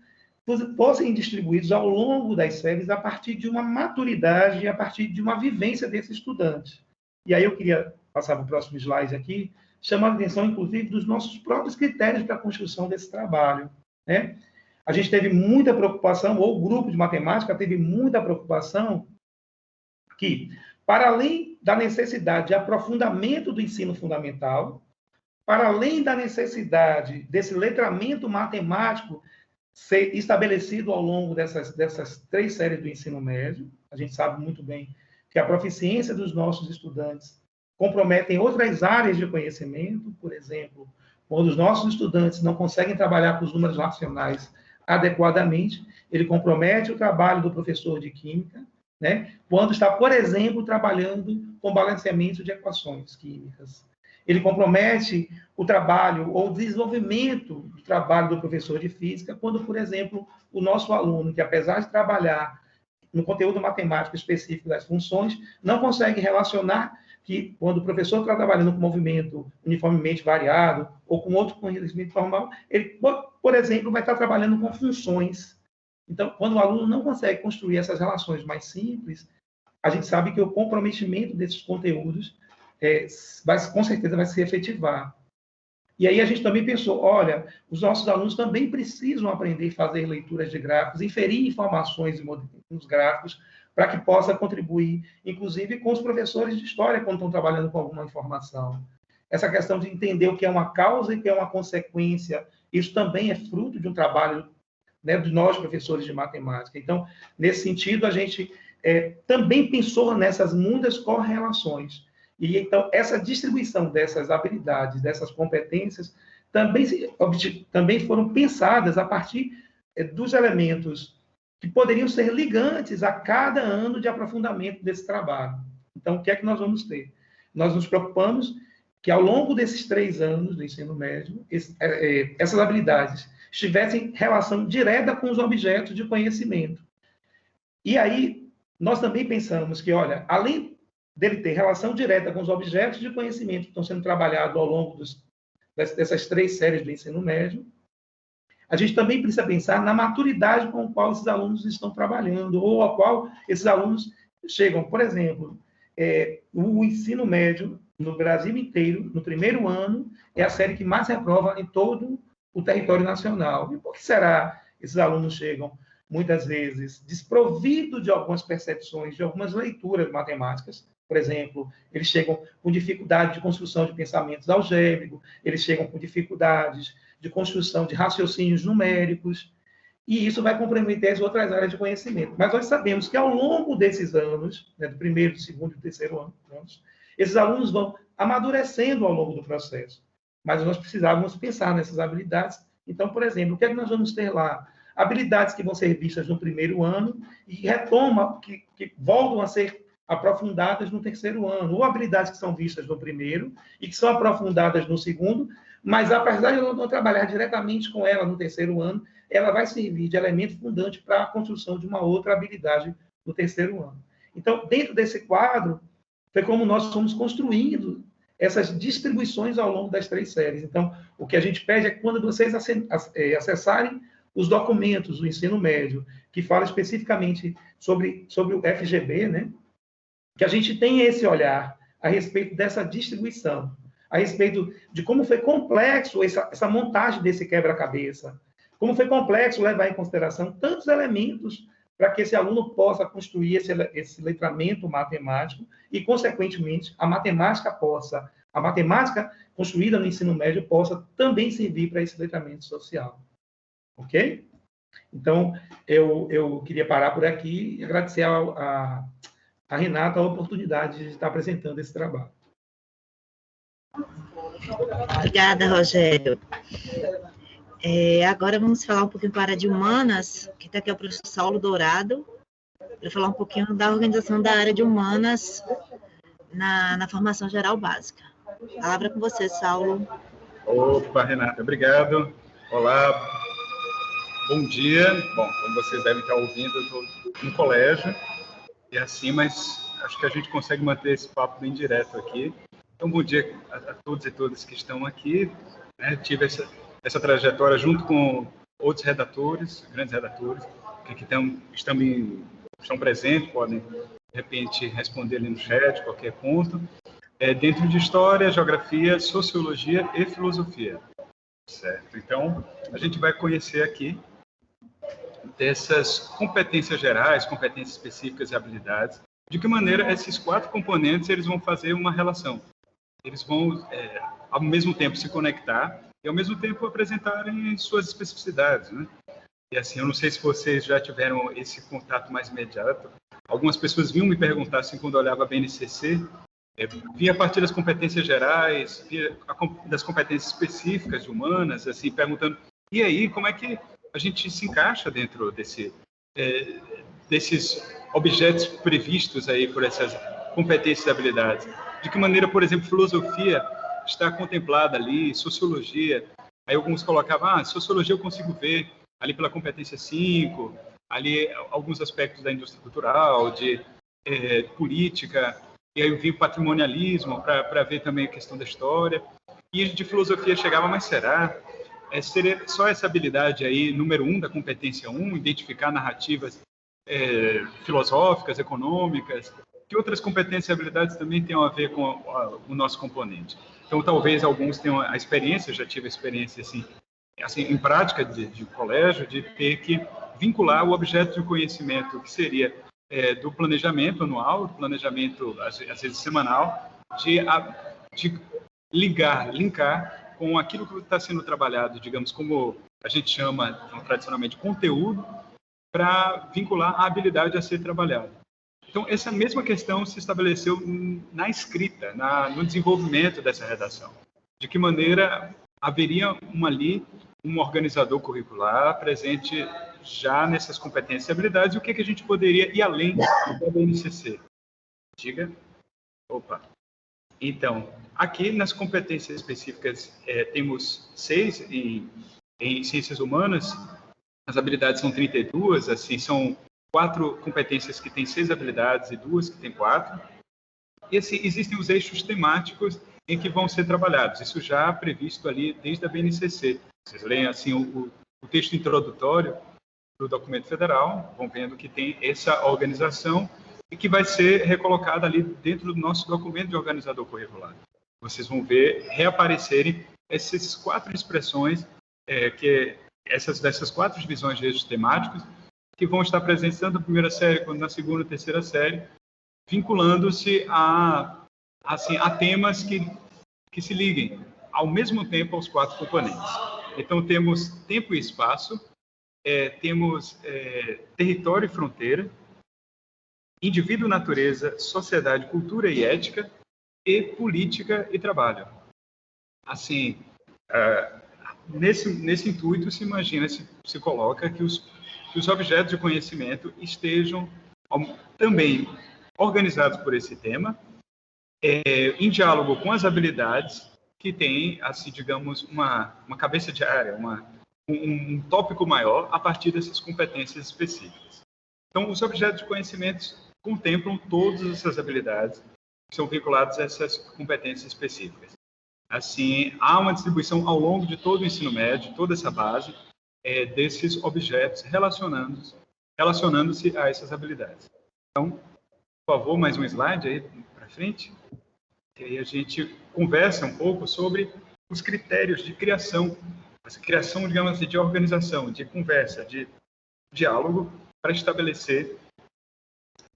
fossem distribuídos ao longo das séries a partir de uma maturidade e a partir de uma vivência desse estudante. E aí eu queria passar para o próximo slide aqui, chamando a atenção, inclusive, dos nossos próprios critérios para a construção desse trabalho, né? A gente teve muita preocupação, ou o grupo de matemática teve muita preocupação, que, para além da necessidade de aprofundamento do ensino fundamental, para além da necessidade desse letramento matemático ser estabelecido ao longo dessas 3 séries do ensino médio, a gente sabe muito bem que a proficiência dos nossos estudantes comprometem outras áreas de conhecimento, por exemplo, quando os nossos estudantes não conseguem trabalhar com os números racionais adequadamente, ele compromete o trabalho do professor de química, né? Quando está, por exemplo, trabalhando com balanceamento de equações químicas. ele compromete o trabalho ou o desenvolvimento do trabalho do professor de física, quando, por exemplo, o nosso aluno, que apesar de trabalhar no conteúdo matemático específico das funções, não consegue relacionar que, quando o professor está trabalhando com movimento uniformemente variado ou com outro conhecimento formal, ele, por exemplo, vai estar trabalhando com funções. Então, quando o aluno não consegue construir essas relações mais simples, a gente sabe que o comprometimento desses conteúdos com certeza vai se efetivar. E aí a gente também pensou, olha, os nossos alunos também precisam aprender a fazer leituras de gráficos, inferir informações nos gráficos, para que possa contribuir, inclusive, com os professores de história, quando estão trabalhando com alguma informação. Essa questão de entender o que é uma causa e o que é uma consequência, isso também é fruto de um trabalho, né, de nós, professores de matemática. Então, nesse sentido, a gente também pensou nessas muitas correlações. E, então, essa distribuição dessas habilidades, dessas competências, também foram pensadas a partir dos elementos que poderiam ser ligantes a cada ano de aprofundamento desse trabalho. Então, o que é que nós vamos ter? Nós nos preocupamos que, ao longo desses 3 anos do ensino médio, essas habilidades tivessem relação direta com os objetos de conhecimento. E aí, nós também pensamos que, olha, além dele ter relação direta com os objetos de conhecimento que estão sendo trabalhados ao longo dessas 3 séries do ensino médio, a gente também precisa pensar na maturidade com a qual esses alunos estão trabalhando, ou a qual esses alunos chegam. Por exemplo, o ensino médio no Brasil inteiro, no primeiro ano, é a série que mais reprova em todo o território nacional. E por que será que esses alunos chegam, muitas vezes, desprovidos de algumas percepções, de algumas leituras matemáticas? Por exemplo, eles chegam com dificuldade de construção de pensamentos algébricos, eles chegam com dificuldades de construção de raciocínios numéricos, e isso vai comprometer as outras áreas de conhecimento. Mas nós sabemos que, ao longo desses anos, né, do primeiro, do segundo e do terceiro ano, esses alunos vão amadurecendo ao longo do processo. Mas nós precisávamos pensar nessas habilidades. Então, por exemplo, o que é que nós vamos ter lá? Habilidades que vão ser vistas no primeiro ano e que voltam a ser aprofundadas no terceiro ano, ou habilidades que são vistas no primeiro e que são aprofundadas no segundo, mas apesar de eu não trabalhar diretamente com ela no terceiro ano, ela vai servir de elemento fundante para a construção de uma outra habilidade no terceiro ano. Então, dentro desse quadro, foi como nós fomos construindo essas distribuições ao longo das 3 séries. Então, o que a gente pede é que, quando vocês acessarem os documentos do ensino médio, que fala especificamente sobre o FGB, né, que a gente tenha esse olhar a respeito dessa distribuição, a respeito de como foi complexo essa montagem desse quebra-cabeça, como foi complexo levar em consideração tantos elementos para que esse aluno possa construir esse letramento matemático e, consequentemente, a matemática construída no ensino médio possa também servir para esse letramento social. Ok? Então, eu queria parar por aqui e agradecer a Renata a oportunidade de estar apresentando esse trabalho. Obrigada, Rogério. Agora vamos falar um pouquinho para a área de humanas, que está aqui o professor Saulo Dourado, para falar um pouquinho da organização da área de humanas na formação geral básica. A palavra é com você, Saulo. Opa, Renata, obrigado. Olá, bom dia. Bom, como vocês devem estar ouvindo, eu estou no colégio, e assim, mas acho que a gente consegue manter esse papo bem direto aqui. Então, bom dia a todos e todas que estão aqui. Né? Tive essa trajetória junto com outros redatores, grandes redatores, que aqui estão presentes, podem, de repente, responder ali no chat, qualquer ponto, dentro de História, Geografia, Sociologia e Filosofia. Certo? Então, a gente vai conhecer aqui dessas competências gerais, competências específicas e habilidades, de que maneira esses 4 componentes eles vão fazer uma relação. Eles vão, ao mesmo tempo, se conectar e, ao mesmo tempo, apresentarem suas especificidades, né? E assim, eu não sei se vocês já tiveram esse contato mais imediato. Algumas pessoas vinham me perguntar, assim, quando eu olhava a BNCC, via a partir das competências gerais, via das competências específicas de humanas, assim, perguntando, e aí, como é que a gente se encaixa dentro desses objetos previstos aí por essas competências e habilidades? De que maneira, por exemplo, filosofia está contemplada ali, sociologia. Aí alguns colocavam, sociologia eu consigo ver ali pela competência 5, ali alguns aspectos da indústria cultural, de política, e aí eu vi o patrimonialismo para ver também a questão da história. E de filosofia chegava, mas será? Seria só essa habilidade aí, número 1 da competência 1, identificar narrativas filosóficas, econômicas, que outras competências e habilidades também tenham a ver com o nosso componente. Então, talvez alguns tenham a experiência, eu já tive a experiência assim em prática de colégio, de ter que vincular o objeto de conhecimento, que seria do planejamento anual, do planejamento, às vezes, semanal, de linkar com aquilo que está sendo trabalhado, digamos, como a gente chama tradicionalmente conteúdo, para vincular a habilidade a ser trabalhada. Então, essa mesma questão se estabeleceu na escrita, no desenvolvimento dessa redação. De que maneira haveria um organizador curricular presente já nessas competências e habilidades, e o que a gente poderia ir além da BNCC? Diga. Opa. Então, aqui nas competências específicas, temos 6 em ciências humanas, as habilidades são 32, assim, são 4 competências que têm 6 habilidades e 2 que têm 4. E assim, existem os eixos temáticos em que vão ser trabalhados, isso já previsto ali desde a BNCC. Vocês leem assim o texto introdutório do documento federal, vão vendo que tem essa organização e que vai ser recolocada ali dentro do nosso documento de organizador curricular. Vocês vão ver reaparecerem essas 4 expressões, dessas 4 divisões de eixos temáticos, que vão estar presentes tanto na primeira série quanto na segunda e terceira série, vinculando-se a temas que se liguem ao mesmo tempo aos 4 componentes. Então, temos tempo e espaço, temos território e fronteira, indivíduo, natureza, sociedade, cultura e ética, e política e trabalho. Assim, nesse intuito, se imagina, se coloca que os objetos de conhecimento estejam também organizados por esse tema, em diálogo com as habilidades que têm, assim, digamos, uma cabeça de área, um tópico maior a partir dessas competências específicas. Então, os objetos de conhecimento contemplam todas essas habilidades que são vinculadas a essas competências específicas. Assim, há uma distribuição ao longo de todo o ensino médio, toda essa base, desses objetos relacionando-se a essas habilidades. Então, por favor, mais um slide aí para frente. E aí a gente conversa um pouco sobre os critérios de criação, essa criação, digamos assim, de organização, de conversa, de diálogo, para estabelecer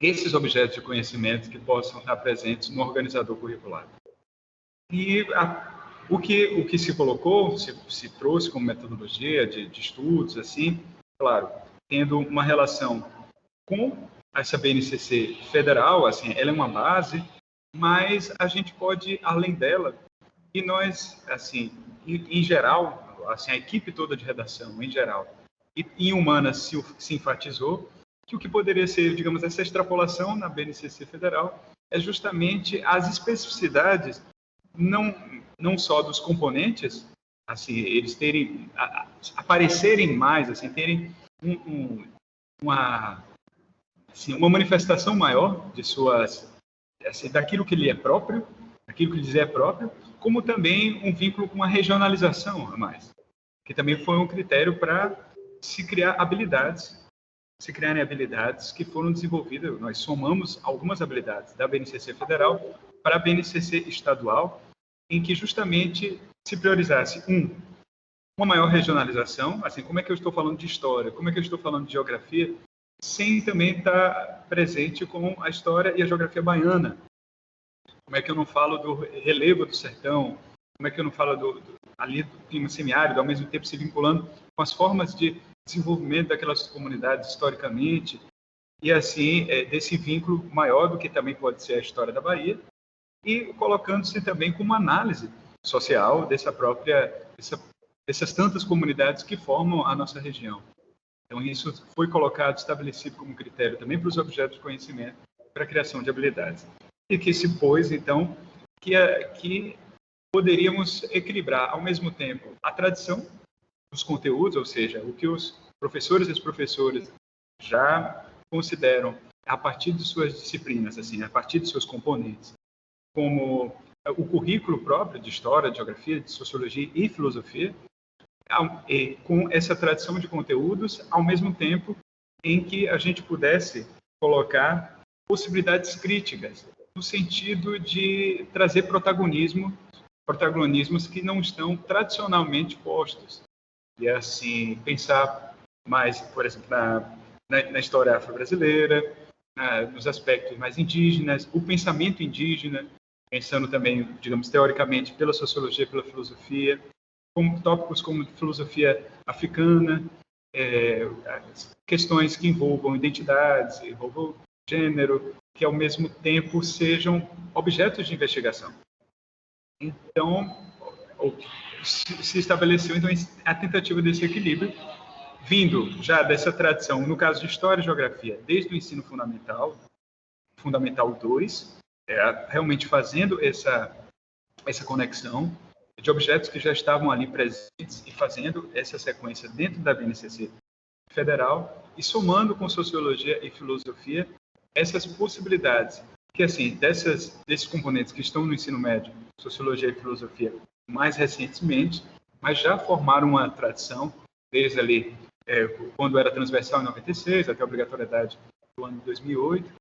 esses objetos de conhecimento que possam estar presentes no organizador curricular. E o que se colocou, se trouxe como metodologia de estudos, assim, claro, tendo uma relação com essa BNCC federal, assim, ela é uma base, mas a gente pode, além dela, e nós, assim, em geral, assim, a equipe toda de redação, em geral, e em humanas se enfatizou que o que poderia ser, digamos, essa extrapolação na BNCC federal é justamente as especificidades, não só dos componentes, assim, eles terem, aparecerem mais, assim, terem uma manifestação maior de suas, assim, daquilo que lhe é próprio, daquilo que lhes é próprio, como também um vínculo com a regionalização a mais, que também foi um critério para se criarem habilidades que foram desenvolvidas. Nós somamos algumas habilidades da BNCC federal para a BNCC estadual, em que justamente se priorizasse, uma maior regionalização, assim, como é que eu estou falando de história, como é que eu estou falando de geografia, sem também estar presente com a história e a geografia baiana. Como é que eu não falo do relevo do sertão, como é que eu não falo ali do clima semiárido, ao mesmo tempo se vinculando com as formas de desenvolvimento daquelas comunidades historicamente, e assim, desse vínculo maior do que também pode ser a história da Bahia, e colocando-se também como análise social dessas tantas comunidades que formam a nossa região. Então, isso foi colocado, estabelecido como critério também para os objetos de conhecimento, para a criação de habilidades. E que se pôs, então, que poderíamos equilibrar, ao mesmo tempo, a tradição dos conteúdos, ou seja, o que os professores e as professoras já consideram, a partir de suas disciplinas, assim, a partir de seus componentes, como o currículo próprio de História, de Geografia, de Sociologia e Filosofia, com essa tradição de conteúdos, ao mesmo tempo em que a gente pudesse colocar possibilidades críticas, no sentido de trazer protagonismos que não estão tradicionalmente postos. E, assim, pensar mais, por exemplo, na história afro-brasileira, nos aspectos mais indígenas, o pensamento indígena, pensando também, digamos, teoricamente, pela sociologia, pela filosofia, como tópicos como filosofia africana, questões que envolvam identidades, envolvam gênero, que ao mesmo tempo sejam objetos de investigação. Então, se estabeleceu então a tentativa desse equilíbrio, vindo já dessa tradição, no caso de História e Geografia, desde o ensino Fundamental 2, realmente fazendo essa conexão de objetos que já estavam ali presentes e fazendo essa sequência dentro da BNCC federal e somando com Sociologia e Filosofia essas possibilidades que, assim, desses componentes que estão no ensino médio, Sociologia e Filosofia, mais recentemente, mas já formaram uma tradição desde ali, quando era transversal em 96, até a obrigatoriedade do ano de 2008,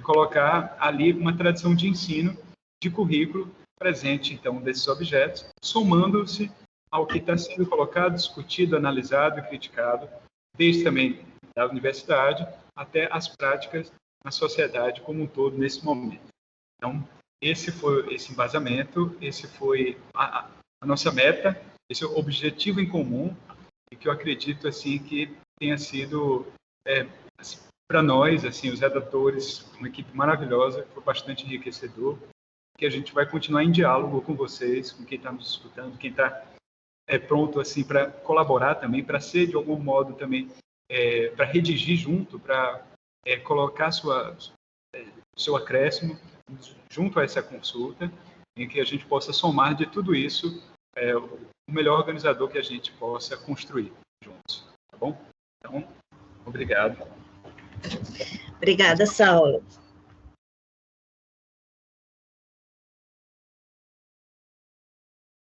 colocar ali uma tradição de ensino, de currículo, presente, então, desses objetos, somando-se ao que está sendo colocado, discutido, analisado e criticado, desde também da universidade até as práticas na sociedade como um todo nesse momento. Então, esse foi esse embasamento, esse foi a nossa meta, esse é o objetivo em comum, e que eu acredito assim que tenha sido, para nós, assim, os redatores, uma equipe maravilhosa, foi bastante enriquecedor, que a gente vai continuar em diálogo com vocês, com quem está nos escutando, quem está pronto assim para colaborar também, para ser de algum modo também, para redigir junto, para colocar seu acréscimo junto a essa consulta, em que a gente possa somar de tudo isso o melhor organizador que a gente possa construir juntos, tá bom? Então, obrigado. Obrigada, Saulo.